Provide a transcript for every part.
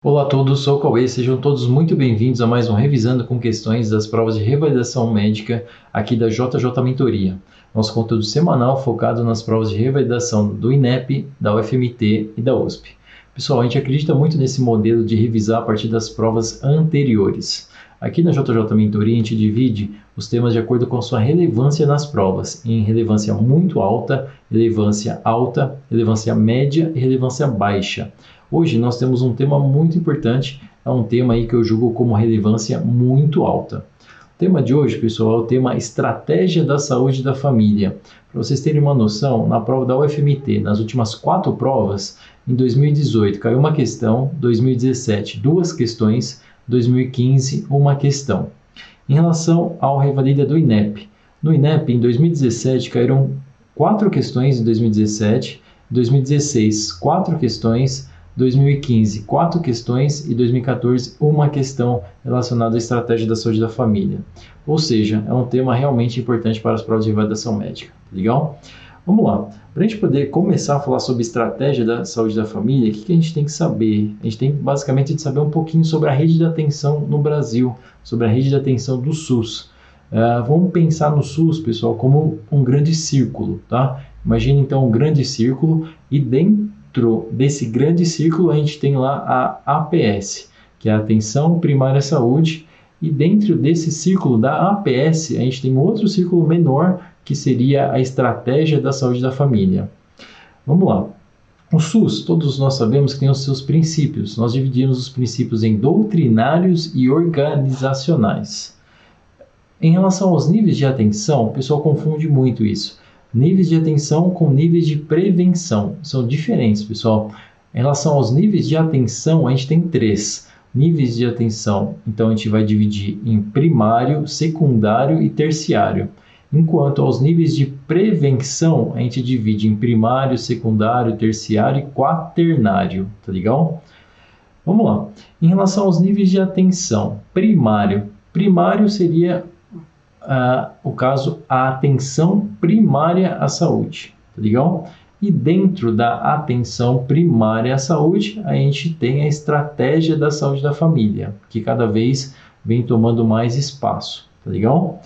Olá a todos, sou o Cauê, sejam todos muito bem-vindos a mais um Revisando com Questões das Provas de Revalidação Médica aqui da JJ Mentoria. Nosso conteúdo semanal focado nas provas de revalidação do INEP, da UFMT e da USP. Pessoal, a gente acredita muito nesse modelo de revisar a partir das provas anteriores. Aqui na JJ Mentoria a gente divide os temas de acordo com sua relevância nas provas, em relevância muito alta, relevância média e relevância baixa. Hoje nós temos um tema muito importante, é um tema aí que eu julgo como relevância muito alta. O tema de hoje, pessoal, é o tema Estratégia da Saúde da Família. Para vocês terem uma noção, na prova da UFMT, nas últimas 4 provas, em 2018 caiu uma questão, 2017 2 questões, 2015 uma questão. Em relação ao revalida do INEP, no INEP em 2017 caíram 4 questões em 2017, 2016 4 questões, 2015, 4 questões e 2014, uma questão relacionada à estratégia da saúde da família. Ou seja, é um tema realmente importante para as provas de revalidação médica. Legal? Vamos lá. Para a gente poder começar a falar sobre estratégia da saúde da família, o que a gente tem que saber? A gente tem basicamente de saber um pouquinho sobre a rede de atenção no Brasil, sobre a rede de atenção do SUS. Vamos pensar no SUS, pessoal, como um grande círculo, tá? Imagine então um grande círculo e dentro desse grande círculo a gente tem lá a APS, que é a Atenção Primária à Saúde, e dentro desse círculo da APS a gente tem outro círculo menor que seria a Estratégia da Saúde da Família. Vamos lá. O SUS, todos nós sabemos que tem os seus princípios. Nós dividimos os princípios em doutrinários e organizacionais. Em relação aos níveis de atenção, o pessoal confunde muito isso. Níveis de atenção com níveis de prevenção. São diferentes, pessoal. Em relação aos níveis de atenção, a gente tem 3 níveis de atenção. Então, a gente vai dividir em primário, secundário e terciário. Enquanto aos níveis de prevenção, a gente divide em primário, secundário, terciário e quaternário. Tá legal? Vamos lá. Em relação aos níveis de atenção, primário. Primário seria o caso, a atenção primária à saúde, tá legal? E dentro da atenção primária à saúde, a gente tem a estratégia da saúde da família, que cada vez vem tomando mais espaço, tá legal?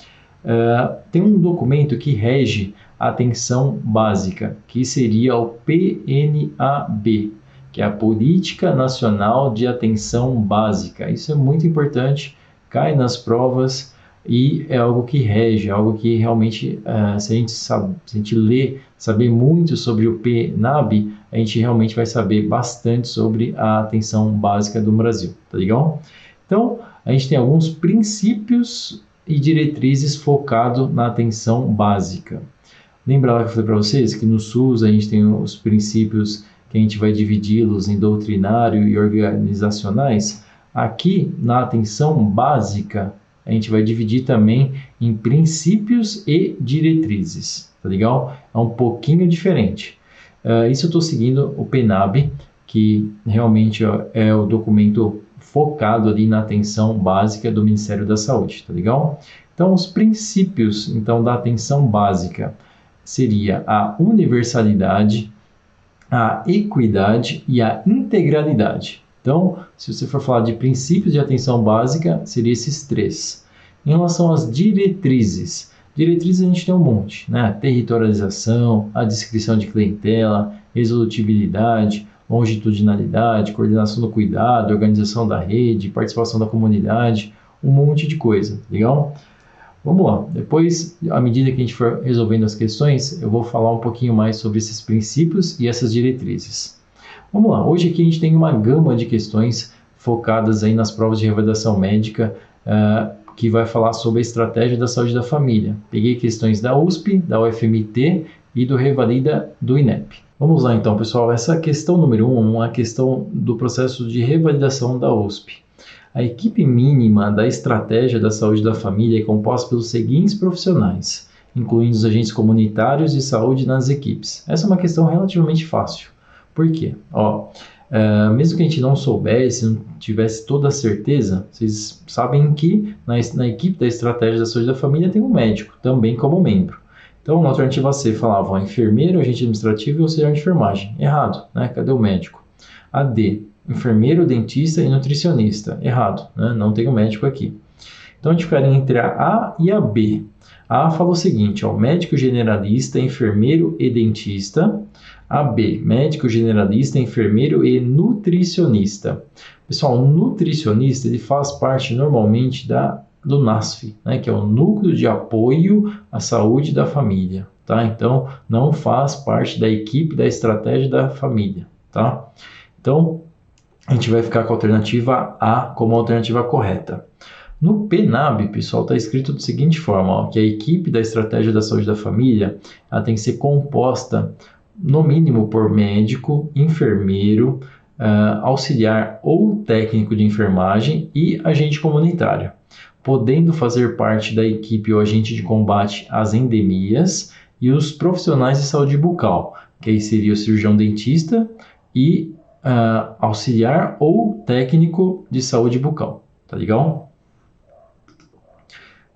Tem um documento que rege a atenção básica, que seria o PNAB, que é a Política Nacional de Atenção Básica. Isso é muito importante, cai nas provas, e é algo que rege, algo que realmente, se a gente ler, saber muito sobre o PNAB, a gente realmente vai saber bastante sobre a atenção básica do Brasil, tá legal? Então, a gente tem alguns princípios e diretrizes focados na atenção básica. Lembra lá que eu falei para vocês que no SUS a gente tem os princípios que a gente vai dividi-los em doutrinário e organizacionais? Aqui, na atenção básica, a gente vai dividir também em princípios e diretrizes, tá legal? É um pouquinho diferente. Isso eu estou seguindo o PNAB, que realmente é o documento focado ali na atenção básica do Ministério da Saúde, tá legal? Então, os princípios da atenção básica seria a universalidade, a equidade e a integralidade. Então, se você for falar de princípios de atenção básica, seriam esses 3. Em relação às diretrizes a gente tem um monte, né? A territorialização, a descrição de clientela, resolutibilidade, longitudinalidade, coordenação do cuidado, organização da rede, participação da comunidade, um monte de coisa, legal? Vamos lá, depois, à medida que a gente for resolvendo as questões, eu vou falar um pouquinho mais sobre esses princípios e essas diretrizes. Vamos lá, hoje aqui a gente tem uma gama de questões focadas aí nas provas de revalidação médica, que vai falar sobre a estratégia da saúde da família. Peguei questões da USP, da UFMT e do revalida do INEP. Vamos lá então, pessoal, essa questão número 1 é a questão do processo de revalidação da USP. A equipe mínima da estratégia da saúde da família é composta pelos seguintes profissionais, incluindo os agentes comunitários de saúde nas equipes. Essa é uma questão relativamente fácil. Por quê? Mesmo que a gente não soubesse, não tivesse toda a certeza, vocês sabem que na equipe da estratégia da saúde da família tem um médico, também como membro. Então, na alternativa C falava enfermeiro, agente administrativo e auxiliar de enfermagem. Errado, né? Cadê o médico? A D, enfermeiro, dentista e nutricionista. Errado, né? Não tem o médico aqui. Então, a gente ficaria entre a A e a B. A fala o seguinte, ó, médico generalista, enfermeiro e dentista. A B, médico generalista, enfermeiro e nutricionista. Pessoal, o nutricionista ele faz parte normalmente do NASF, né, que é o Núcleo de Apoio à Saúde da Família. Tá? Então, não faz parte da equipe da estratégia da família. Tá? Então, a gente vai ficar com a alternativa A como a alternativa correta. No PNAB, pessoal, está escrito da seguinte forma, ó, que a equipe da estratégia da saúde da família ela tem que ser composta, no mínimo, por médico, enfermeiro, auxiliar ou técnico de enfermagem e agente comunitário, podendo fazer parte da equipe o agente de combate às endemias e os profissionais de saúde bucal, que aí seria o cirurgião dentista e auxiliar ou técnico de saúde bucal. Tá legal?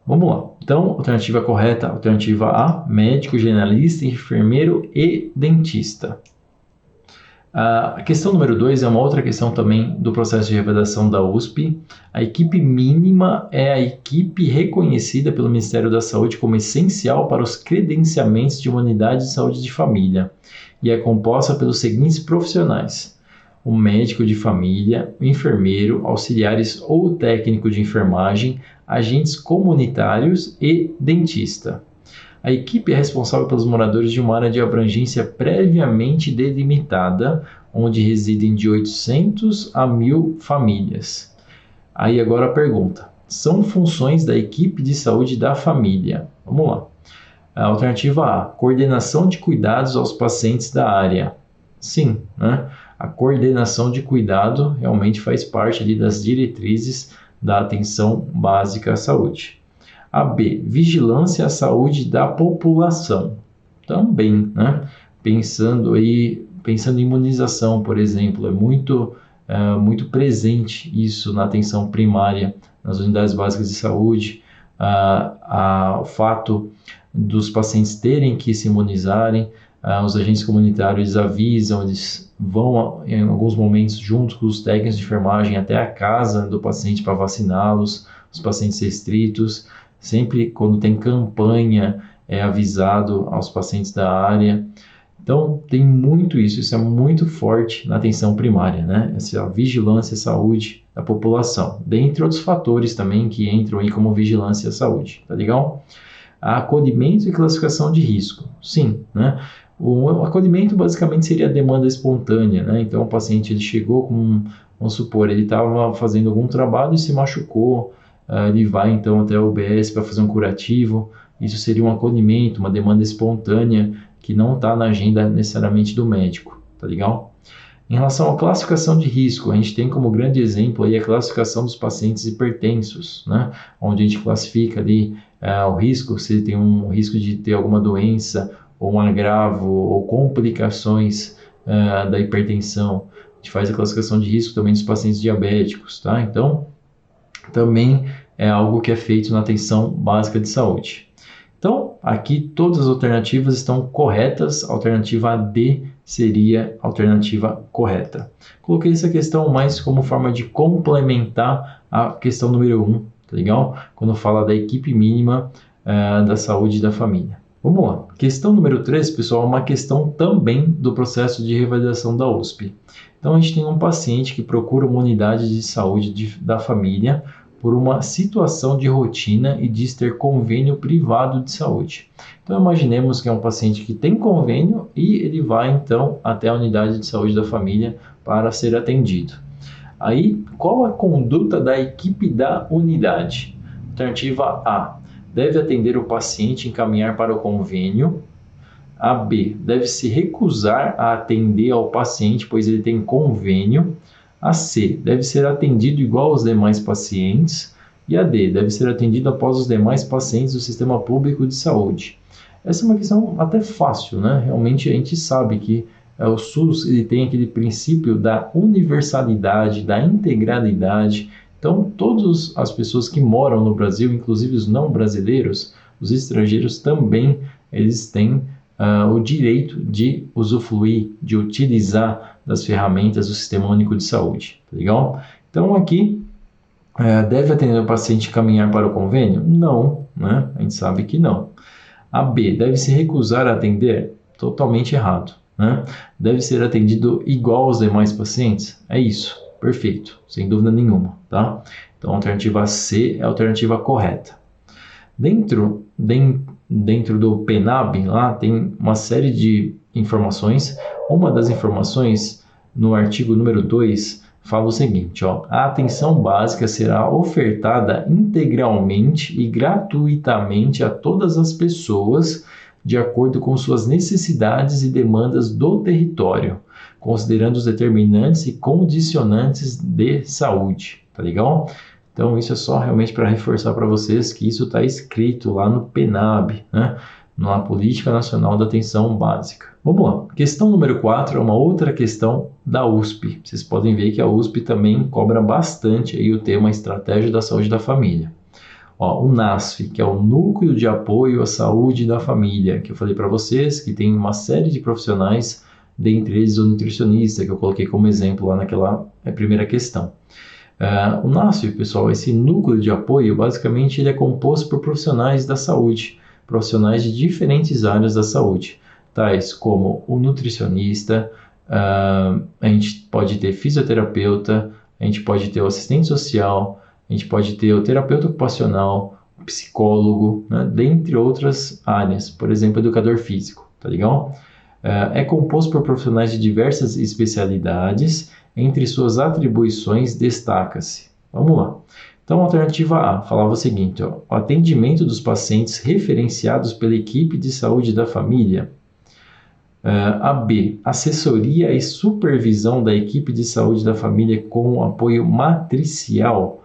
Vamos lá. Então, alternativa correta, alternativa A, médico, generalista, enfermeiro e dentista. A questão número 2 é uma outra questão também do processo de revalidação da USP. A equipe mínima é a equipe reconhecida pelo Ministério da Saúde como essencial para os credenciamentos de uma unidade de saúde de família e é composta pelos seguintes profissionais: o médico de família, o enfermeiro, auxiliares ou técnico de enfermagem, agentes comunitários e dentista. A equipe é responsável pelos moradores de uma área de abrangência previamente delimitada, onde residem de 800 a 1.000 famílias. Aí agora a pergunta: são funções da equipe de saúde da família? Vamos lá. A alternativa A, coordenação de cuidados aos pacientes da área. Sim, né? A coordenação de cuidado realmente faz parte ali das diretrizes da atenção básica à saúde. A B, vigilância à saúde da população. Também, né? Pensando em imunização, por exemplo, é muito presente isso na atenção primária, nas unidades básicas de saúde, o fato dos pacientes terem que se imunizarem, os agentes comunitários avisam, eles vão em alguns momentos junto com os técnicos de enfermagem até a casa do paciente para vaciná-los, os pacientes restritos. Sempre quando tem campanha é avisado aos pacientes da área. Então tem muito isso é muito forte na atenção primária, né? Essa vigilância à saúde da população, dentre outros fatores também que entram aí como vigilância à saúde, tá legal? Acolhimento e classificação de risco, sim, né? O acolhimento basicamente seria a demanda espontânea, né? Então o paciente ele chegou com, vamos supor, ele estava fazendo algum trabalho e se machucou, ele vai então até a UBS para fazer um curativo. Isso seria um acolhimento, uma demanda espontânea que não está na agenda necessariamente do médico, tá legal? Em relação à classificação de risco, a gente tem como grande exemplo aí a classificação dos pacientes hipertensos, né? Onde a gente classifica ali o risco, se ele tem um risco de ter alguma doença, ou um agravo, ou complicações da hipertensão. A gente faz a classificação de risco também dos pacientes diabéticos, tá? Então, também é algo que é feito na atenção básica de saúde. Então, aqui todas as alternativas estão corretas, a alternativa D seria a alternativa correta. Coloquei essa questão mais como forma de complementar a questão número 1, tá legal? Quando fala da equipe mínima da saúde da família. Vamos lá. Questão número 3, pessoal, é uma questão também do processo de revalidação da USP. Então, a gente tem um paciente que procura uma unidade de saúde da família por uma situação de rotina e diz ter convênio privado de saúde. Então, imaginemos que é um paciente que tem convênio e ele vai, então, até a unidade de saúde da família para ser atendido. Aí, qual a conduta da equipe da unidade? Alternativa A, deve atender o paciente e encaminhar para o convênio. A B, deve se recusar a atender ao paciente, pois ele tem convênio. A C, deve ser atendido igual aos demais pacientes. E a D, deve ser atendido após os demais pacientes do sistema público de saúde. Essa é uma questão até fácil, né? Realmente a gente sabe que o SUS ele tem aquele princípio da universalidade, da integralidade. Então, todas as pessoas que moram no Brasil, inclusive os não brasileiros, os estrangeiros também, eles têm o direito de usufruir, de utilizar das ferramentas do Sistema Único de Saúde, tá legal? Então aqui, deve atender o paciente caminhar para o convênio? Não, né? A gente sabe que não. A B, deve se recusar a atender? Totalmente errado, né? Deve ser atendido igual aos demais pacientes? É isso, perfeito, sem dúvida nenhuma, tá? Então a alternativa C é a alternativa correta. Dentro do PNAB, lá tem uma série de informações. Uma das informações, no artigo número 2, fala o seguinte, ó, a atenção básica será ofertada integralmente e gratuitamente a todas as pessoas de acordo com suas necessidades e demandas do território, considerando os determinantes e condicionantes de saúde, tá legal? Então, isso é só realmente para reforçar para vocês que isso está escrito lá no PNAB, né? Na Política Nacional da Atenção Básica. Vamos lá. Questão número 4 é uma outra questão da USP. Vocês podem ver que a USP também cobra bastante aí o tema Estratégia da Saúde da Família. Ó, o NASF, que é o Núcleo de Apoio à Saúde da Família, que eu falei para vocês, que tem uma série de profissionais, dentre eles o nutricionista, que eu coloquei como exemplo lá naquela primeira questão. O NASF, pessoal, esse núcleo de apoio, basicamente ele é composto por profissionais da saúde, profissionais de diferentes áreas da saúde, tais como o nutricionista, a gente pode ter fisioterapeuta, a gente pode ter o assistente social, a gente pode ter o terapeuta ocupacional, o psicólogo, né, dentre outras áreas, por exemplo, educador físico, tá legal? É composto por profissionais de diversas especialidades. Entre suas atribuições, destaca-se. Vamos lá. Então, a alternativa A falava o seguinte, ó, o atendimento dos pacientes referenciados pela equipe de saúde da família. A B, assessoria e supervisão da equipe de saúde da família com apoio matricial.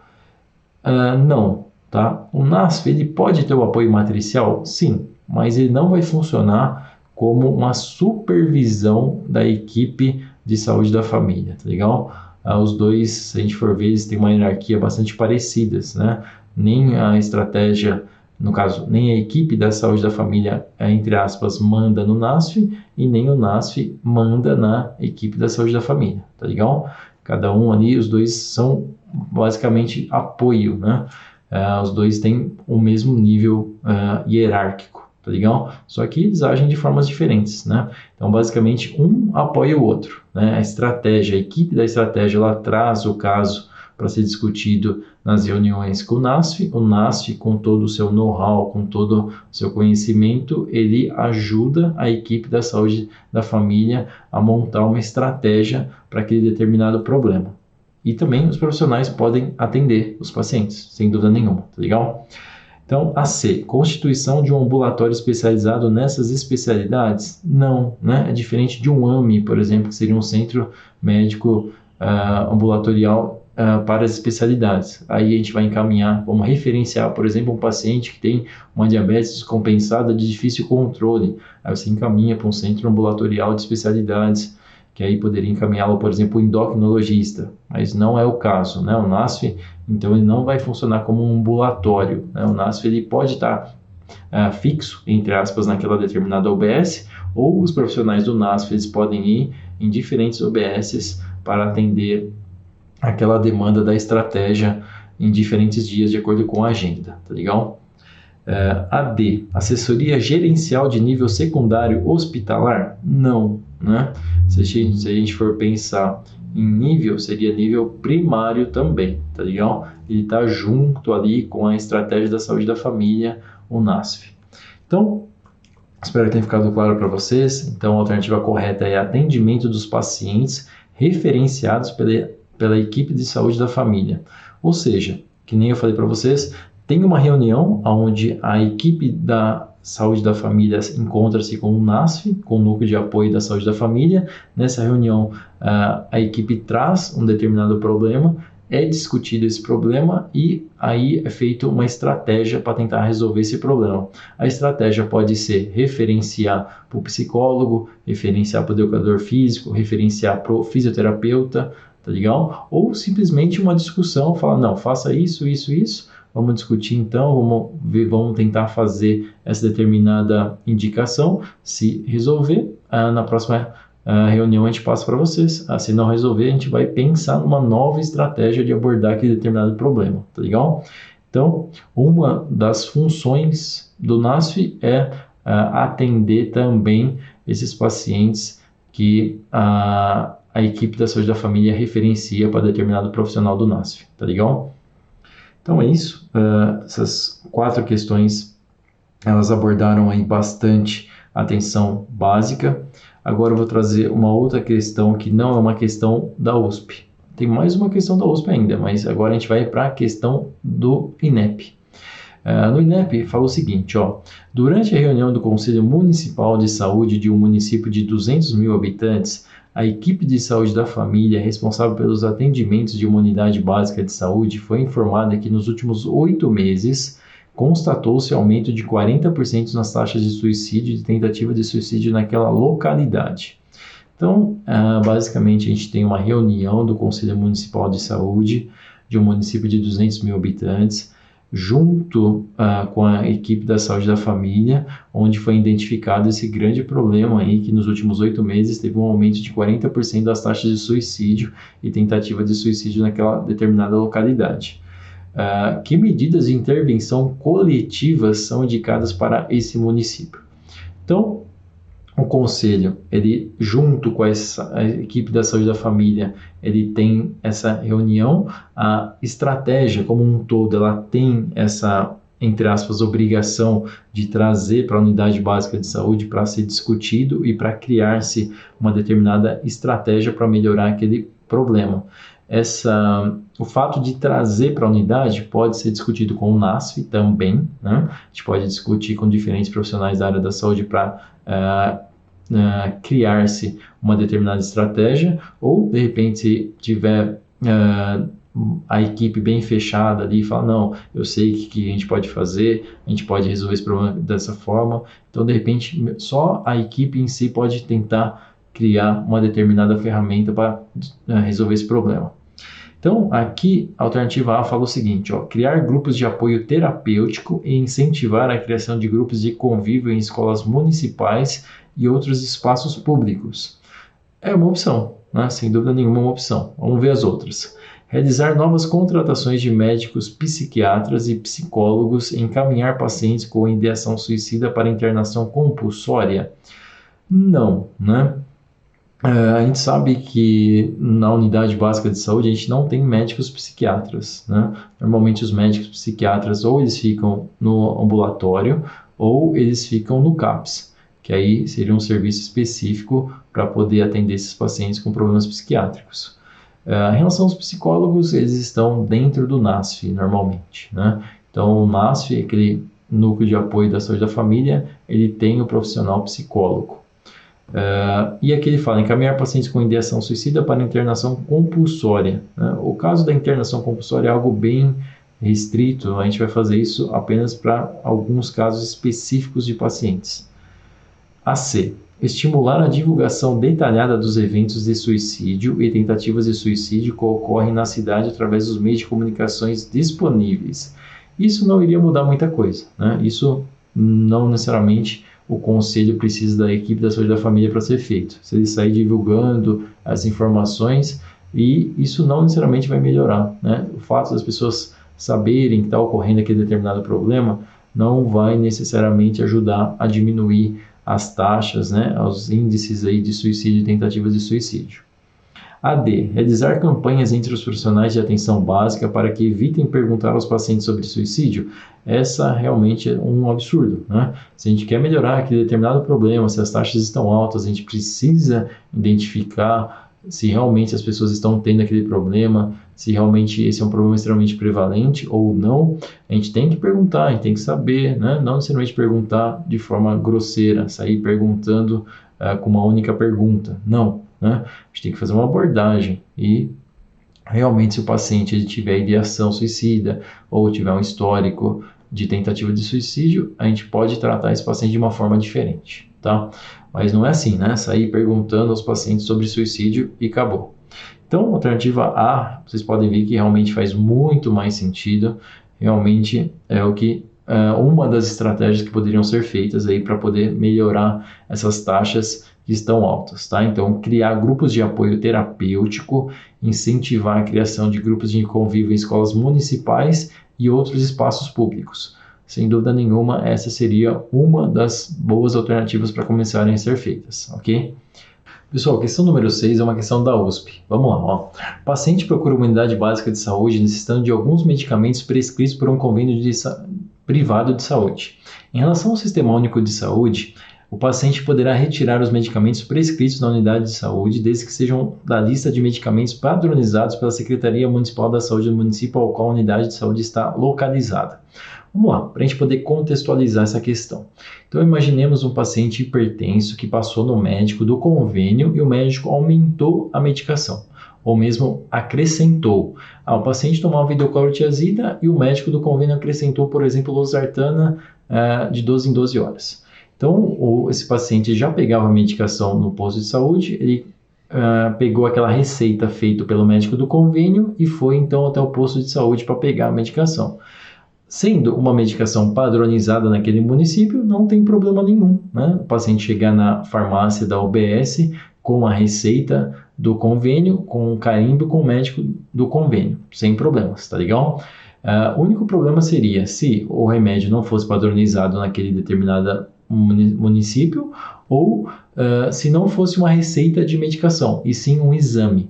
Não, tá? O NASF, ele pode ter o apoio matricial? Sim, mas ele não vai funcionar como uma supervisão da equipe de saúde da família, tá legal? Os dois, se a gente for ver, eles têm uma hierarquia bastante parecidas, né? Nem a estratégia, no caso, nem a equipe da saúde da família, entre aspas, manda no NASF, e nem o NASF manda na equipe da saúde da família, tá legal? Cada um ali, os dois são basicamente apoio, né? Os dois têm o mesmo nível hierárquico, tá legal? Só que eles agem de formas diferentes, né? Então, basicamente, um apoia o outro, né? A estratégia, a equipe da estratégia, ela traz o caso para ser discutido nas reuniões com o NASF, com todo o seu know-how, com todo o seu conhecimento, ele ajuda a equipe da saúde da família a montar uma estratégia para aquele determinado problema. E também os profissionais podem atender os pacientes, sem dúvida nenhuma, tá legal? Então, a C, constituição de um ambulatório especializado nessas especialidades? Não, né? É diferente de um AME, por exemplo, que seria um centro médico ambulatorial para as especialidades. Aí a gente vai encaminhar, vamos referenciar, por exemplo, um paciente que tem uma diabetes descompensada de difícil controle. Aí você encaminha para um centro ambulatorial de especialidades, que aí poderia encaminhá-lo, por exemplo, o endocrinologista, mas não é o caso, né? O NASF, então, ele não vai funcionar como um ambulatório, né? O NASF, ele pode estar fixo, entre aspas, naquela determinada OBS, ou os profissionais do NASF, eles podem ir em diferentes OBSs para atender aquela demanda da estratégia em diferentes dias, de acordo com a agenda, tá legal? A D, assessoria gerencial de nível secundário hospitalar? Não, né? Se a gente for pensar em nível, seria nível primário também, tá legal? Ele está junto ali com a estratégia da saúde da família, o NASF. Então, espero que tenha ficado claro para vocês. Então, a alternativa correta é atendimento dos pacientes referenciados pela equipe de saúde da família. Ou seja, que nem eu falei para vocês, tem uma reunião onde a equipe da saúde da família encontra-se com o NASF, com o Núcleo de Apoio da Saúde da Família. Nessa reunião, a equipe traz um determinado problema, é discutido esse problema e aí é feita uma estratégia para tentar resolver esse problema. A estratégia pode ser referenciar para o psicólogo, referenciar para o educador físico, referenciar para o fisioterapeuta, tá legal? Ou simplesmente uma discussão, falar, não, faça isso, isso, isso, vamos discutir então, vamos tentar fazer essa determinada indicação. Se resolver, na próxima reunião a gente passa para vocês. Se não resolver, a gente vai pensar numa nova estratégia de abordar aquele determinado problema, tá legal? Então, uma das funções do NASF é atender também esses pacientes que a equipe da saúde da família referencia para determinado profissional do NASF, tá legal? Então é isso, essas 4 questões, elas abordaram aí bastante a atenção básica. Agora eu vou trazer uma outra questão que não é uma questão da USP. Tem mais uma questão da USP ainda, mas agora a gente vai para a questão do INEP. No INEP fala o seguinte, durante a reunião do Conselho Municipal de Saúde de um município de 200 mil habitantes, a equipe de saúde da família responsável pelos atendimentos de uma unidade básica de saúde foi informada que nos últimos 8 meses constatou-se aumento de 40% nas taxas de suicídio e de tentativa de suicídio naquela localidade. Então, basicamente, a gente tem uma reunião do Conselho Municipal de Saúde de um município de 200 mil habitantes, junto com a equipe da saúde da família, onde foi identificado esse grande problema aí, que nos últimos 8 meses teve um aumento de 40% das taxas de suicídio e tentativa de suicídio naquela determinada localidade. Que medidas de intervenção coletivas são indicadas para esse município? Então, o conselho, ele junto com a equipe da saúde da família, ele tem essa reunião. A estratégia como um todo, ela tem essa, entre aspas, obrigação de trazer para a unidade básica de saúde para ser discutido e para criar-se uma determinada estratégia para melhorar aquele problema. O fato de trazer para a unidade pode ser discutido com o NASF também, né? A gente pode discutir com diferentes profissionais da área da saúde para criar-se uma determinada estratégia, ou de repente se tiver a equipe bem fechada ali e fala, não, eu sei o que a gente pode fazer, a gente pode resolver esse problema dessa forma, então de repente só a equipe em si pode tentar criar uma determinada ferramenta para resolver esse problema. Então, aqui, a alternativa A fala o seguinte, criar grupos de apoio terapêutico e incentivar a criação de grupos de convívio em escolas municipais e outros espaços públicos. É uma opção, né? Sem dúvida nenhuma uma opção. Vamos ver as outras. Realizar novas contratações de médicos, psiquiatras e psicólogos e encaminhar pacientes com ideação suicida para internação compulsória. Não, né? A gente sabe que na unidade básica de saúde a gente não tem médicos psiquiatras, né? Normalmente os médicos psiquiatras ou eles ficam no ambulatório ou eles ficam no CAPS, que aí seria um serviço específico para poder atender esses pacientes com problemas psiquiátricos. Em relação aos psicólogos, eles estão dentro do NASF normalmente, né? Então o NASF, aquele núcleo de apoio da saúde da família, ele tem o profissional psicólogo. E aqui ele fala, encaminhar pacientes com ideação suicida para internação compulsória, né? O caso da internação compulsória é algo bem restrito, a gente vai fazer isso apenas para alguns casos específicos de pacientes. AC. Estimular a divulgação detalhada dos eventos de suicídio e tentativas de suicídio que ocorrem na cidade através dos meios de comunicações disponíveis. Isso não iria mudar muita coisa, né? Isso não necessariamente o conselho precisa da equipe da saúde da família para ser feito. Se ele sair divulgando as informações, e isso não necessariamente vai melhorar, né? O fato das pessoas saberem que está ocorrendo aquele determinado problema não vai necessariamente ajudar a diminuir as taxas, né, os índices aí de suicídio e tentativas de suicídio. AD. Realizar campanhas entre os profissionais de atenção básica para que evitem perguntar aos pacientes sobre suicídio. Essa realmente é um absurdo, né? Se a gente quer melhorar aquele determinado problema, se as taxas estão altas, a gente precisa identificar se realmente as pessoas estão tendo aquele problema, se realmente esse é um problema extremamente prevalente ou não. A gente tem que perguntar, a gente tem que saber, né? Não necessariamente perguntar de forma grosseira, sair perguntando com uma única pergunta. Não, né? A gente tem que fazer uma abordagem e realmente se o paciente ele tiver ideação suicida ou tiver um histórico de tentativa de suicídio, a gente pode tratar esse paciente de uma forma diferente, tá? Mas não é assim, né? Sair perguntando aos pacientes sobre suicídio e acabou. Então, alternativa A, vocês podem ver que realmente faz muito mais sentido realmente é o que uma das estratégias que poderiam ser feitas aí para poder melhorar essas taxas que estão altas, tá? Então, criar grupos de apoio terapêutico, incentivar a criação de grupos de convívio em escolas municipais e outros espaços públicos. Sem dúvida nenhuma, essa seria uma das boas alternativas para começarem a ser feitas, ok? Pessoal, questão número 6 é uma questão da USP. Vamos lá, ó. O paciente procura uma unidade básica de saúde necessitando de alguns medicamentos prescritos por um convênio privado de saúde. Em relação ao Sistema Único de Saúde, o paciente poderá retirar os medicamentos prescritos na unidade de saúde, desde que sejam da lista de medicamentos padronizados pela Secretaria Municipal da Saúde do município ao qual a unidade de saúde está localizada. Vamos lá, para a gente poder contextualizar essa questão. Então, imaginemos um paciente hipertenso que passou no médico do convênio e o médico aumentou a medicação, ou mesmo acrescentou. O paciente tomava hidroclorotiazida e o médico do convênio acrescentou, por exemplo, losartana de 12 em 12 horas. Então, esse paciente já pegava a medicação no posto de saúde, ele pegou aquela receita feita pelo médico do convênio e foi então até o posto de saúde para pegar a medicação. Sendo uma medicação padronizada naquele município, não tem problema nenhum, né? O paciente chegar na farmácia da UBS com a receita do convênio, com um carimbo com o médico do convênio, sem problemas, tá legal? O único problema seria se o remédio não fosse padronizado naquele determinado município ou se não fosse uma receita de medicação, e sim um exame.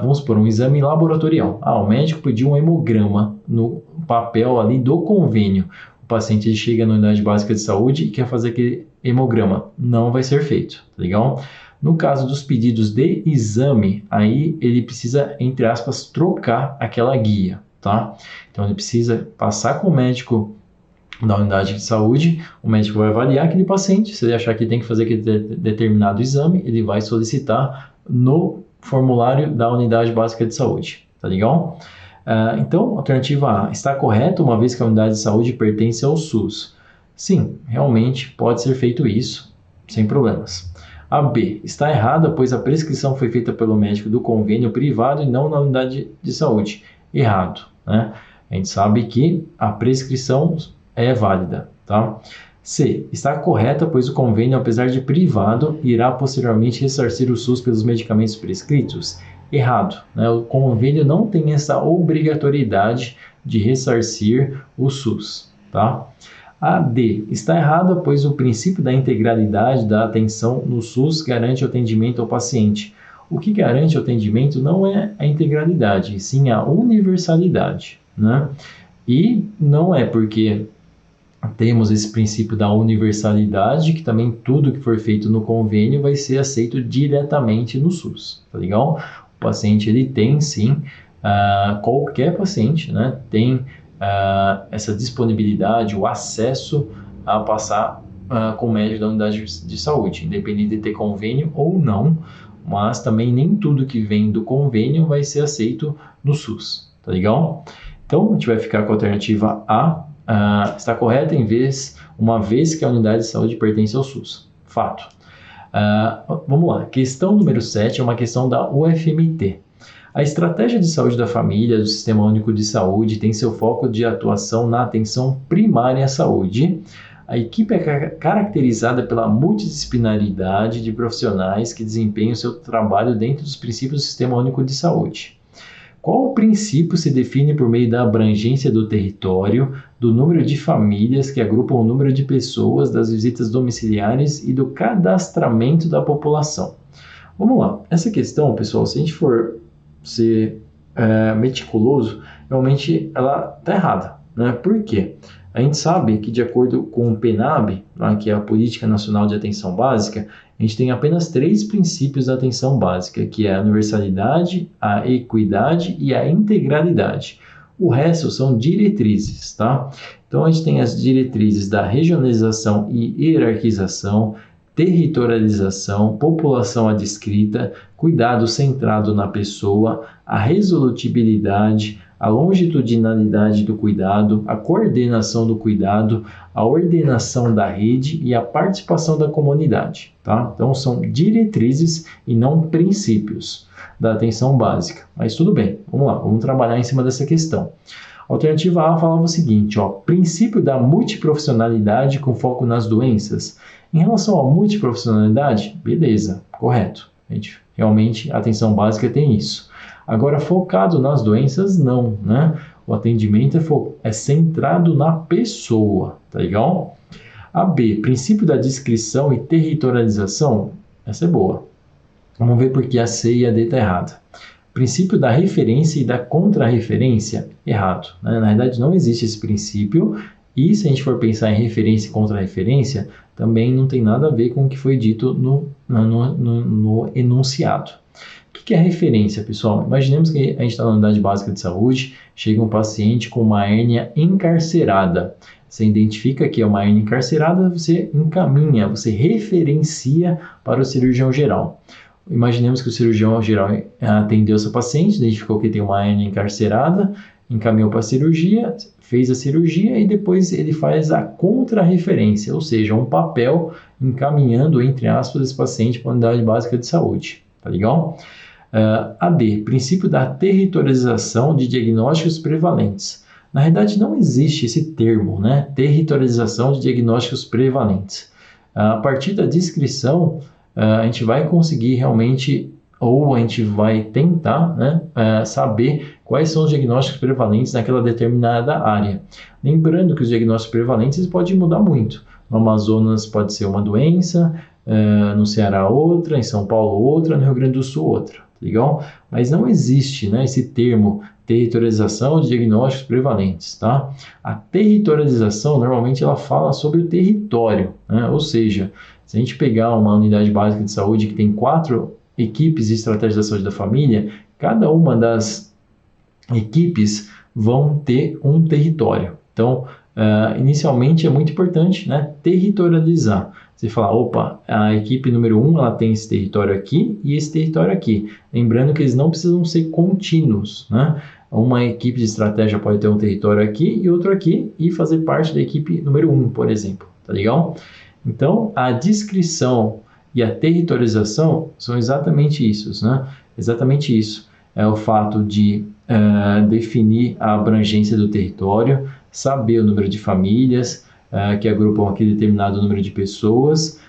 Vamos supor, um exame laboratorial. O médico pediu um hemograma no papel ali do convênio. O paciente chega na unidade básica de saúde e quer fazer aquele hemograma. Não vai ser feito, tá legal? No caso dos pedidos de exame, aí ele precisa, entre aspas, trocar aquela guia, tá? Então ele precisa passar com o médico da unidade de saúde, o médico vai avaliar aquele paciente, se ele achar que tem que fazer aquele determinado exame, ele vai solicitar no formulário da unidade básica de saúde, tá legal? Então, alternativa A, está correto uma vez que a unidade de saúde pertence ao SUS? Sim, realmente pode ser feito isso, sem problemas. A B, está errada, pois a prescrição foi feita pelo médico do convênio privado e não na unidade de saúde. Errado, né? A gente sabe que a prescrição é válida, tá? C, está correta, pois o convênio, apesar de privado, irá posteriormente ressarcir o SUS pelos medicamentos prescritos? Errado, né? O convênio não tem essa obrigatoriedade de ressarcir o SUS, tá? A D, está errada, pois o princípio da integralidade da atenção no SUS garante o atendimento ao paciente. O que garante o atendimento não é a integralidade, sim a universalidade, né? E não é porque temos esse princípio da universalidade que também tudo que for feito no convênio vai ser aceito diretamente no SUS, tá legal? O paciente, ele tem sim, qualquer paciente, né, tem essa disponibilidade, o acesso a passar com o médico da unidade de saúde, independente de ter convênio ou não, mas também nem tudo que vem do convênio vai ser aceito no SUS, tá legal? Então, a gente vai ficar com a alternativa A, está correta uma vez que a unidade de saúde pertence ao SUS. Fato. Vamos lá. Questão número 7 é uma questão da UFMT. A estratégia de saúde da família do Sistema Único de Saúde tem seu foco de atuação na atenção primária à saúde. A equipe é caracterizada pela multidisciplinaridade de profissionais que desempenham seu trabalho dentro dos princípios do Sistema Único de Saúde. Qual princípio se define por meio da abrangência do território, do número de famílias que agrupam o número de pessoas, das visitas domiciliares e do cadastramento da população? Vamos lá. Essa questão, pessoal, se a gente for ser meticuloso, realmente ela está errada, né? Por quê? A gente sabe que, de acordo com o PNAB, que é a Política Nacional de Atenção Básica, a gente tem apenas 3 princípios da atenção básica, que é a universalidade, a equidade e a integralidade. O resto são diretrizes, tá? Então, a gente tem as diretrizes da regionalização e hierarquização, territorialização, população adscrita, cuidado centrado na pessoa, a resolutibilidade, a longitudinalidade do cuidado, a coordenação do cuidado, a ordenação da rede e a participação da comunidade, tá? Então, são diretrizes e não princípios da atenção básica. Mas tudo bem, vamos lá, vamos trabalhar em cima dessa questão. A alternativa A falava o seguinte, ó, princípio da multiprofissionalidade com foco nas doenças. Em relação à multiprofissionalidade, beleza, correto. Realmente, a atenção básica tem isso. Agora, focado nas doenças, não, né? O atendimento é centrado na pessoa, tá legal? A B, princípio da descrição e territorialização, essa é boa. Vamos ver porque a C e a D está errada. Princípio da referência e da contrarreferência, errado. Né? Na verdade, não existe esse princípio, e se a gente for pensar em referência e contrarreferência, também não tem nada a ver com o que foi dito no enunciado. O que é referência, pessoal? Imaginemos que a gente está na unidade básica de saúde, chega um paciente com uma hérnia encarcerada. Você identifica que é uma hérnia encarcerada, você encaminha, você referencia para o cirurgião geral. Imaginemos que o cirurgião geral atendeu essa paciente, identificou que tem uma hérnia encarcerada, encaminhou para a cirurgia, fez a cirurgia e depois ele faz a contrarreferência, ou seja, um papel encaminhando, entre aspas, esse paciente para a unidade básica de saúde. Tá legal? A D, princípio da territorialização de diagnósticos prevalentes. Na realidade, não existe esse termo, né? Territorialização de diagnósticos prevalentes. A partir da descrição, a gente vai conseguir realmente, ou a gente vai tentar, né, saber quais são os diagnósticos prevalentes naquela determinada área. Lembrando que os diagnósticos prevalentes podem mudar muito. No Amazonas pode ser uma doença, no Ceará outra, em São Paulo outra, no Rio Grande do Sul outra. Legal? Mas não existe, né, esse termo territorialização de diagnósticos prevalentes, tá? A territorialização, normalmente, ela fala sobre o território, né? Ou seja, se a gente pegar uma unidade básica de saúde que tem 4 equipes de estratégia da saúde da família, cada uma das equipes vão ter um território. Então, inicialmente é muito importante, né, territorializar. Você fala, opa, a equipe número 1 ela tem esse território aqui e esse território aqui. Lembrando que eles não precisam ser contínuos, né? Uma equipe de estratégia pode ter um território aqui e outro aqui e fazer parte da equipe número 1, por exemplo. Tá legal? Então, a descrição e a territorialização são exatamente isso, né? Exatamente isso. É o fato de definir a abrangência do território, saber o número de famílias que agrupam aquele determinado número de pessoas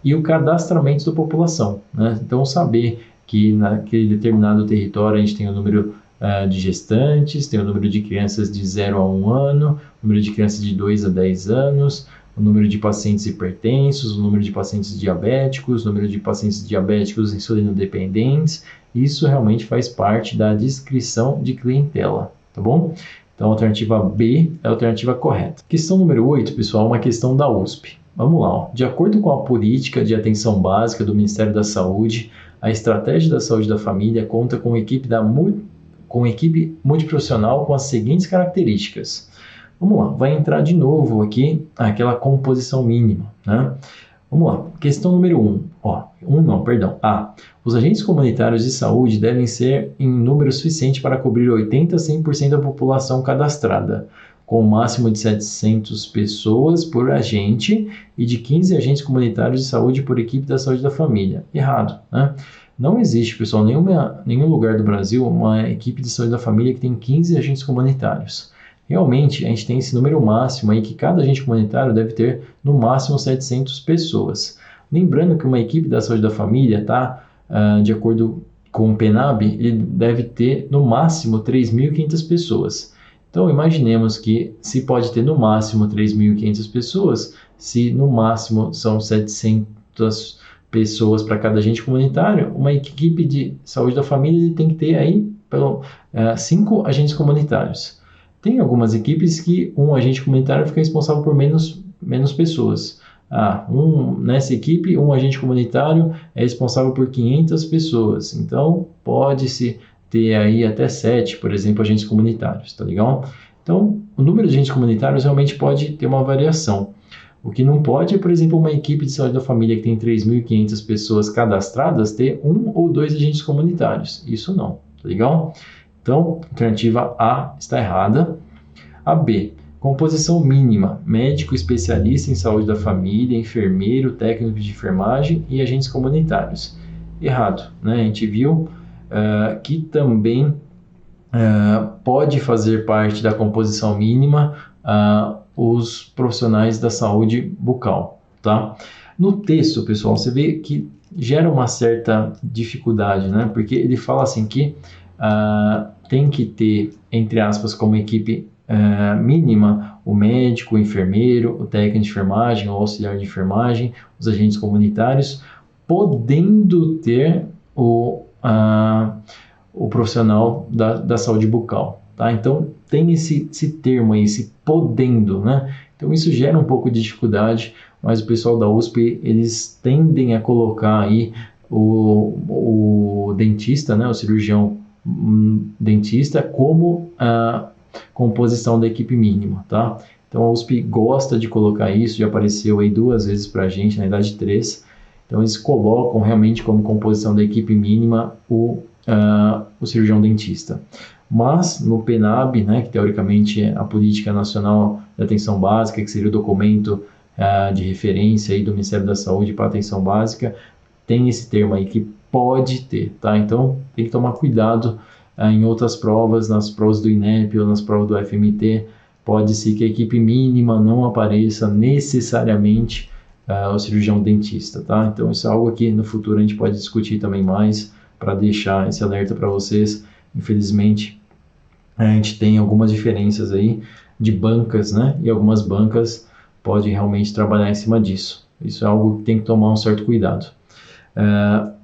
e o cadastramento da população, né? Então, saber que naquele determinado território a gente tem o número de gestantes, tem o número de crianças de 0 a 1 ano, o número de crianças de 2 a 10 anos, o número de pacientes hipertensos, o número de pacientes diabéticos, o número de pacientes diabéticos insulinodependentes. Isso realmente faz parte da descrição de clientela, tá bom? Então, a alternativa B é a alternativa correta. Questão número 8, pessoal, uma questão da USP. Vamos lá. Ó. De acordo com a política de atenção básica do Ministério da Saúde, a estratégia da saúde da família conta com equipe multiprofissional com as seguintes características. Vamos lá. Vai entrar de novo aqui aquela composição mínima, né? Vamos lá. Questão número 1. A. Os agentes comunitários de saúde devem ser em número suficiente para cobrir 80% a 100% da população cadastrada, com um máximo de 700 pessoas por agente e de 15 agentes comunitários de saúde por equipe da saúde da família. Errado, né? Não existe, pessoal, nenhum lugar do Brasil uma equipe de saúde da família que tem 15 agentes comunitários. Realmente, a gente tem esse número máximo aí que cada agente comunitário deve ter no máximo 700 pessoas. Lembrando que uma equipe da saúde da família está, de acordo com o PENAB, ele deve ter no máximo 3.500 pessoas. Então, imaginemos que se pode ter no máximo 3.500 pessoas, se no máximo são 700 pessoas para cada agente comunitário, uma equipe de saúde da família tem que ter aí 5 agentes comunitários. Tem algumas equipes que um agente comunitário fica responsável por menos pessoas. Nessa equipe, um agente comunitário é responsável por 500 pessoas. Então, pode-se ter aí até 7, por exemplo, agentes comunitários, tá legal? Então, o número de agentes comunitários realmente pode ter uma variação. O que não pode é, por exemplo, uma equipe de saúde da família que tem 3.500 pessoas cadastradas ter 1 ou 2 agentes comunitários. Isso não, tá legal? Então, a alternativa A está errada. A B, composição mínima, médico especialista em saúde da família, enfermeiro, técnico de enfermagem e agentes comunitários. Errado, né? A gente viu que também pode fazer parte da composição mínima os profissionais da saúde bucal, tá? No texto, pessoal, você vê que gera uma certa dificuldade, né? Porque ele fala assim que tem que ter, entre aspas, como equipe mínima, o médico, o enfermeiro, o técnico de enfermagem, o auxiliar de enfermagem, os agentes comunitários, podendo ter o profissional da saúde bucal, tá? Então, tem esse termo aí, esse podendo, né? Então, isso gera um pouco de dificuldade, mas o pessoal da USP, eles tendem a colocar aí o dentista, né? O cirurgião dentista como a composição da equipe mínima, tá? Então, a USP gosta de colocar isso, já apareceu aí 2 vezes para a gente, na idade 3. Então, eles colocam realmente como composição da equipe mínima o cirurgião dentista. Mas no PNAB, né, que teoricamente é a Política Nacional de Atenção Básica, que seria o documento de referência aí do Ministério da Saúde para atenção básica, tem esse termo aí que pode ter, tá? Então tem que tomar cuidado em outras provas, nas provas do INEP ou nas provas do FMT, pode ser que a equipe mínima não apareça necessariamente o cirurgião dentista, tá? Então isso é algo que no futuro a gente pode discutir também mais, para deixar esse alerta para vocês. Infelizmente, a gente tem algumas diferenças aí de bancas, né? E algumas bancas podem realmente trabalhar em cima disso. Isso é algo que tem que tomar um certo cuidado.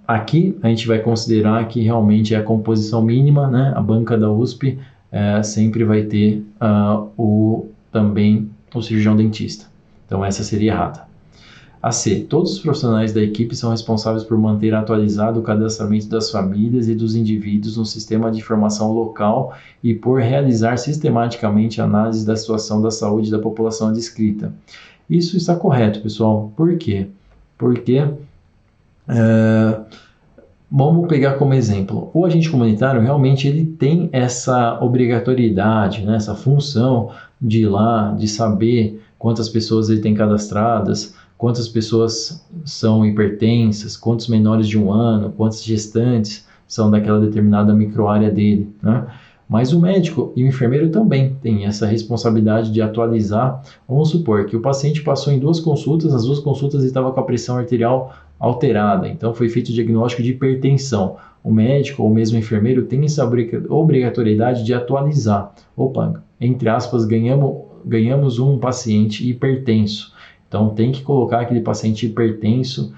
Aqui a gente vai considerar que realmente é a composição mínima, né? A banca da USP sempre vai ter também o cirurgião dentista. Então essa seria errada. A C. Todos os profissionais da equipe são responsáveis por manter atualizado o cadastramento das famílias e dos indivíduos no sistema de informação local e por realizar sistematicamente a análise da situação da saúde da população adscrita. Isso está correto, pessoal. Por quê? Porque vamos pegar como exemplo, o agente comunitário realmente ele tem essa obrigatoriedade, né, essa função de ir lá, de saber quantas pessoas ele tem cadastradas, quantas pessoas são hipertensas, quantos menores de 1 ano, quantos gestantes são daquela determinada microárea dele, né? Mas o médico e o enfermeiro também têm essa responsabilidade de atualizar. Vamos supor que o paciente passou em 2 consultas, as 2 consultas ele estava com a pressão arterial alterada, então foi feito o diagnóstico de hipertensão. O médico ou mesmo o enfermeiro tem essa obrigatoriedade de atualizar. Opa, entre aspas, ganhamos um paciente hipertenso. Então, tem que colocar aquele paciente hipertenso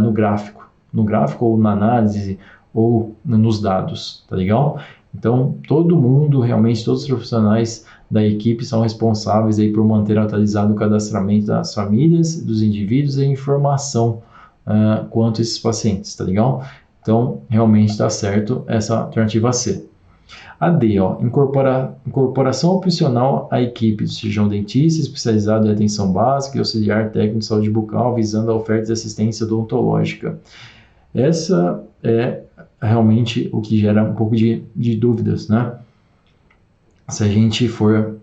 no gráfico ou na análise ou nos dados, tá legal? Então, todo mundo, realmente, todos os profissionais da equipe são responsáveis aí por manter atualizado o cadastramento das famílias, dos indivíduos e a informação quanto a esses pacientes, tá legal? Então, realmente está certo essa alternativa C. A D, incorporação opcional à equipe do cirurgião dentista especializado em atenção básica e auxiliar técnico de saúde bucal visando a oferta de assistência odontológica. Essa é realmente o que gera um pouco de dúvidas, né? Se a gente for,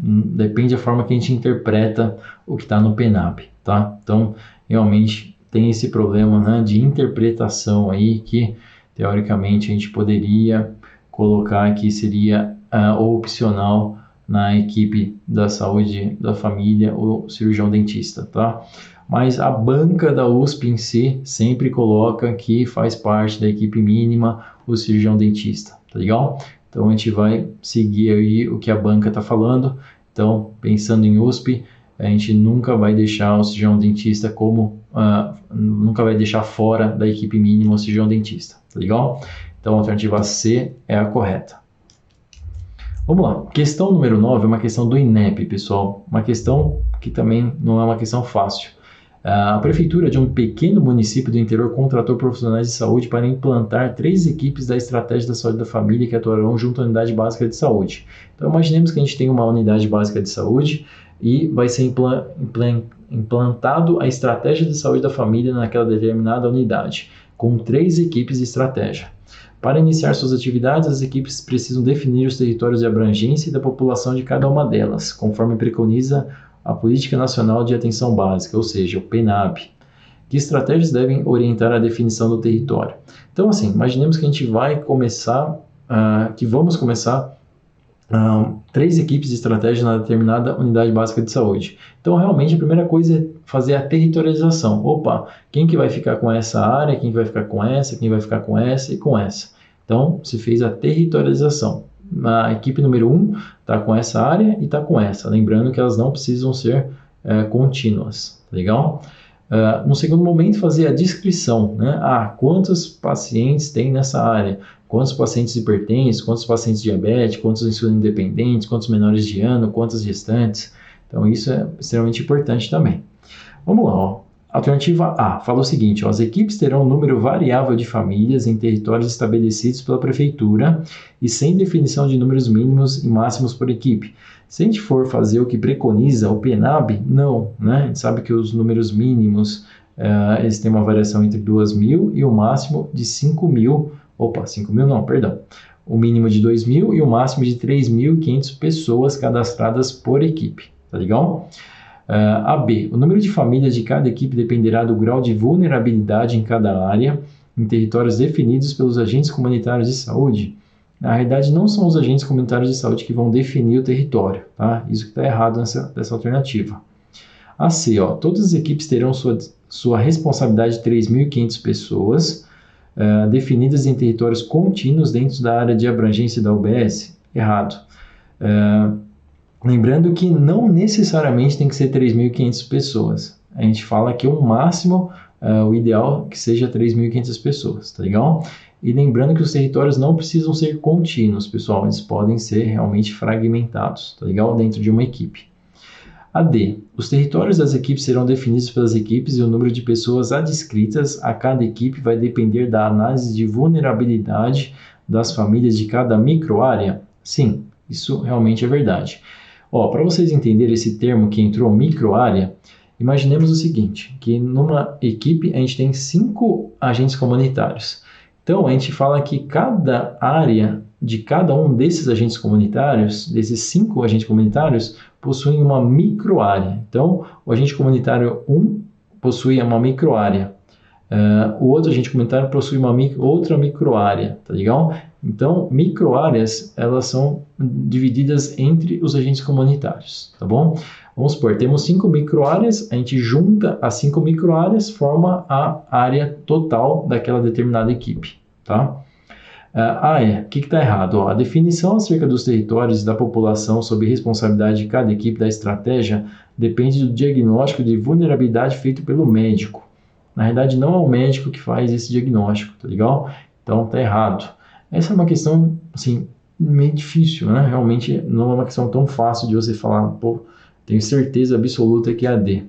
depende da forma que a gente interpreta o que está no PNAB, tá? Então, realmente tem esse problema, né, de interpretação aí que, teoricamente, a gente poderia colocar que seria opcional na equipe da saúde da família o cirurgião dentista, tá? Mas a banca da USP em si sempre coloca que faz parte da equipe mínima o cirurgião dentista, tá legal? Então a gente vai seguir aí o que a banca está falando. Então, pensando em USP, a gente nunca vai deixar o cirurgião dentista nunca vai deixar fora da equipe mínima o cirurgião dentista, tá legal? Então, a alternativa C é a correta. Vamos lá. Questão número 9 é uma questão do INEP, pessoal. Uma questão que também não é uma questão fácil. A prefeitura de um pequeno município do interior contratou profissionais de saúde para implantar 3 equipes da estratégia da saúde da família que atuarão junto à unidade básica de saúde. Então, imaginemos que a gente tem uma unidade básica de saúde e vai ser implantado a estratégia de saúde da família naquela determinada unidade, com 3 equipes de estratégia. Para iniciar suas atividades, as equipes precisam definir os territórios de abrangência e da população de cada uma delas, conforme preconiza a Política Nacional de Atenção Básica, ou seja, o PNAB. Que estratégias devem orientar a definição do território? Então, assim, imaginemos que a gente vai começar que vamos começar 3 equipes de estratégia na determinada unidade básica de saúde. Então, realmente, a primeira coisa é fazer a territorialização. Opa, quem que vai ficar com essa área, quem vai ficar com essa, quem vai ficar com essa e com essa. Então, se fez a territorialização. A equipe número 1 está com essa área e está com essa. Lembrando que elas não precisam ser contínuas. Legal? No segundo momento, fazer a descrição, né? Quantos pacientes tem nessa área? Quantos pacientes hipertensos, quantos pacientes diabéticos, quantos insulina independentes, quantos menores de ano, quantos gestantes. Então, isso é extremamente importante também. Vamos lá, ó. Alternativa A fala o seguinte: as equipes terão um número variável de famílias em territórios estabelecidos pela prefeitura e sem definição de números mínimos e máximos por equipe. Se a gente for fazer o que preconiza o PNAB, não, né? A gente sabe que os números mínimos, eles têm uma variação entre 2.000 e o máximo de 5.000. Opa, 5.000 não, perdão. O mínimo de 2.000 e o máximo de 3.500 pessoas cadastradas por equipe. Tá legal? B. O número de famílias de cada equipe dependerá do grau de vulnerabilidade em cada área, em territórios definidos pelos agentes comunitários de saúde. Na realidade, não são os agentes comunitários de saúde que vão definir o território. Tá? Isso que está errado nessa alternativa. C. Todas as equipes terão sua responsabilidade de 3.500 pessoas, definidas em territórios contínuos dentro da área de abrangência da UBS? Errado. Lembrando que não necessariamente tem que ser 3.500 pessoas. A gente fala que o máximo, o ideal que seja 3.500 pessoas, tá legal? E lembrando que os territórios não precisam ser contínuos, pessoal. Eles podem ser realmente fragmentados, tá legal? Dentro de uma equipe. D. Os territórios das equipes serão definidos pelas equipes e o número de pessoas adscritas a cada equipe vai depender da análise de vulnerabilidade das famílias de cada microárea? Sim, isso realmente é verdade. Para vocês entenderem esse termo que entrou, microárea, imaginemos o seguinte, que numa equipe a gente tem 5 agentes comunitários. Então, a gente fala que cada área de cada um desses agentes comunitários, desses 5 agentes comunitários, possuem uma microárea. Então, o agente comunitário 1 possui uma microárea. O outro agente comunitário possui uma outra microárea, tá legal? Então, microáreas, elas são divididas entre os agentes comunitários, tá bom? Vamos supor, temos 5 microáreas, a gente junta as 5 microáreas, forma a área total daquela determinada equipe, tá? O que está errado? A definição acerca dos territórios e da população sob responsabilidade de cada equipe da estratégia depende do diagnóstico de vulnerabilidade feito pelo médico. Na realidade, não é o médico que faz esse diagnóstico, tá legal? Então, está errado. Essa é uma questão, assim, meio difícil, né? Realmente não é uma questão tão fácil de você falar, tenho certeza absoluta que é a D.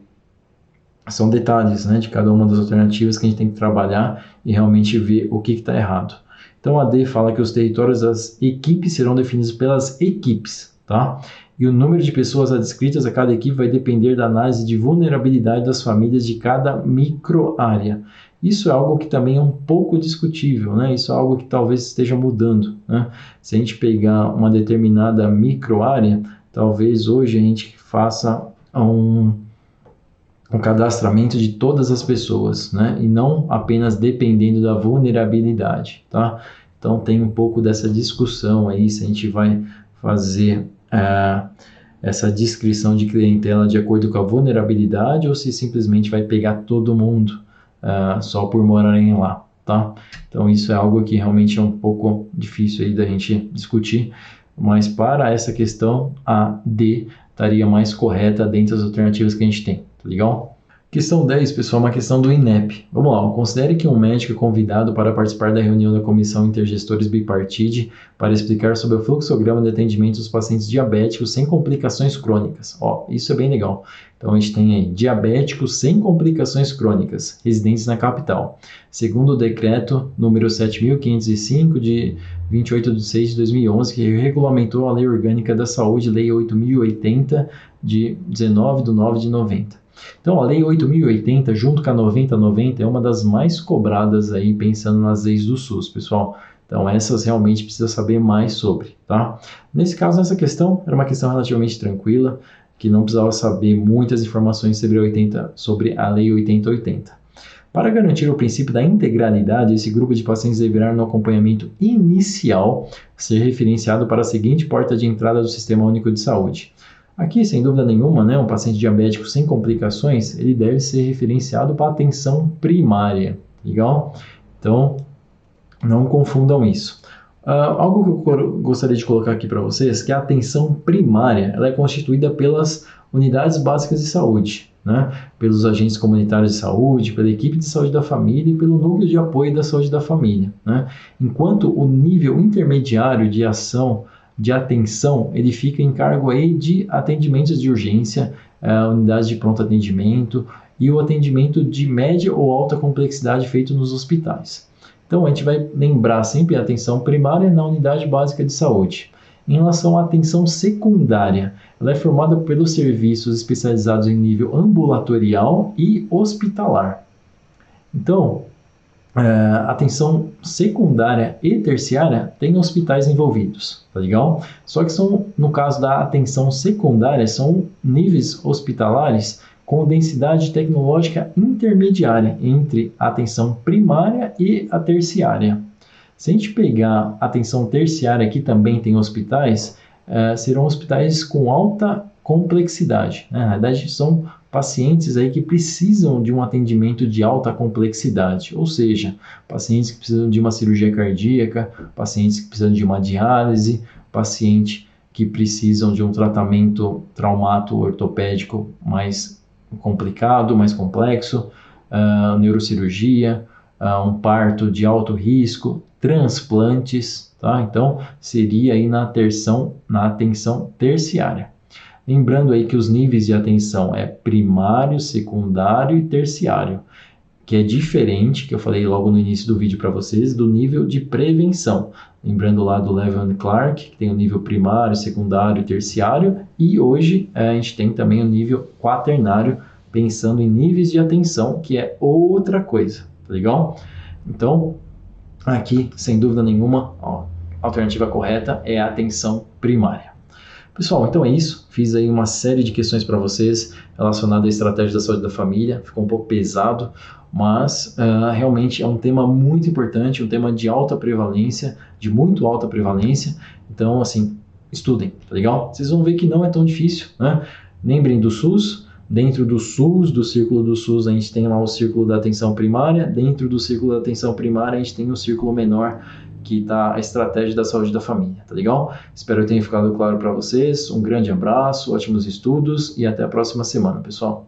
São detalhes, né, de cada uma das alternativas que a gente tem que trabalhar e realmente ver o que está errado. Então, a D fala que os territórios das equipes serão definidos pelas equipes, tá? E o número de pessoas adscritas a cada equipe vai depender da análise de vulnerabilidade das famílias de cada microárea. Isso é algo que também é um pouco discutível, né? Isso é algo que talvez esteja mudando, né? Se a gente pegar uma determinada microárea, talvez hoje a gente faça um cadastramento de todas as pessoas, né? E não apenas dependendo da vulnerabilidade, tá? Então tem um pouco dessa discussão aí, se a gente vai fazer essa descrição de clientela de acordo com a vulnerabilidade ou se simplesmente vai pegar todo mundo só por morarem lá, tá? Então isso é algo que realmente é um pouco difícil aí da gente discutir, mas para essa questão a D estaria mais correta dentre as alternativas que a gente tem, tá legal? Questão 10, pessoal, uma questão do INEP. Vamos lá, considere que um médico é convidado para participar da reunião da Comissão Intergestores Bipartite para explicar sobre o fluxograma de atendimento dos pacientes diabéticos sem complicações crônicas. Isso é bem legal. Então, a gente tem aí diabéticos sem complicações crônicas, residentes na capital. Segundo o decreto número 7.505 de 28 de 6 de 2011, que regulamentou a Lei Orgânica da Saúde, Lei 8.080 de 19 de 9 de 90. Então, a Lei 8.080, junto com a 9090, é uma das mais cobradas aí, pensando nas leis do SUS, pessoal. Então, essas realmente precisa saber mais sobre, tá? Nesse caso, essa questão era uma questão relativamente tranquila, que não precisava saber muitas informações sobre a Lei 8080. Para garantir o princípio da integralidade, esse grupo de pacientes deverá, no acompanhamento inicial, ser referenciado para a seguinte porta de entrada do Sistema Único de Saúde. Aqui, sem dúvida nenhuma, um paciente diabético sem complicações, ele deve ser referenciado para a atenção primária, legal? Então, não confundam isso. Algo que eu gostaria de colocar aqui para vocês, que a atenção primária, ela é constituída pelas unidades básicas de saúde, pelos agentes comunitários de saúde, pela equipe de saúde da família e pelo núcleo de apoio da saúde da família, enquanto o nível intermediário de atenção, ele fica em cargo aí de atendimentos de urgência, unidades de pronto atendimento e o atendimento de média ou alta complexidade feito nos hospitais. Então, a gente vai lembrar sempre a atenção primária na unidade básica de saúde. Em relação à atenção secundária, ela é formada pelos serviços especializados em nível ambulatorial e hospitalar. Então, a atenção secundária e terciária tem hospitais envolvidos, tá legal? Só que no caso da atenção secundária, são níveis hospitalares com densidade tecnológica intermediária entre a atenção primária e a terciária. Se a gente pegar a atenção terciária, que também tem hospitais, serão hospitais com alta complexidade. Na verdade, são pacientes aí que precisam de um atendimento de alta complexidade, ou seja, pacientes que precisam de uma cirurgia cardíaca, pacientes que precisam de uma diálise, pacientes que precisam de um tratamento traumato-ortopédico mais complicado, mais complexo, neurocirurgia, um parto de alto risco, transplantes, tá? Então, seria aí na atenção terciária. Lembrando aí que os níveis de atenção é primário, secundário e terciário, que é diferente, que eu falei logo no início do vídeo para vocês, do nível de prevenção. Lembrando lá do Levin Clark, que tem o nível primário, secundário e terciário, e hoje a gente tem também o nível quaternário, pensando em níveis de atenção, que é outra coisa, tá legal? Então, aqui, sem dúvida nenhuma, a alternativa correta é a atenção primária. Pessoal, então é isso. Fiz aí uma série de questões para vocês relacionadas à estratégia da saúde da família. Ficou um pouco pesado, mas realmente é um tema muito importante, um tema de alta prevalência, de muito alta prevalência. Então, assim, estudem, tá legal? Vocês vão ver que não é tão difícil, Lembrem do SUS. Dentro do SUS, do círculo do SUS, a gente tem lá o círculo da atenção primária. Dentro do círculo da atenção primária, a gente tem o círculo menor, que está a estratégia da saúde da família, tá legal? Espero que tenha ficado claro para vocês. Um grande abraço, ótimos estudos e até a próxima semana, pessoal.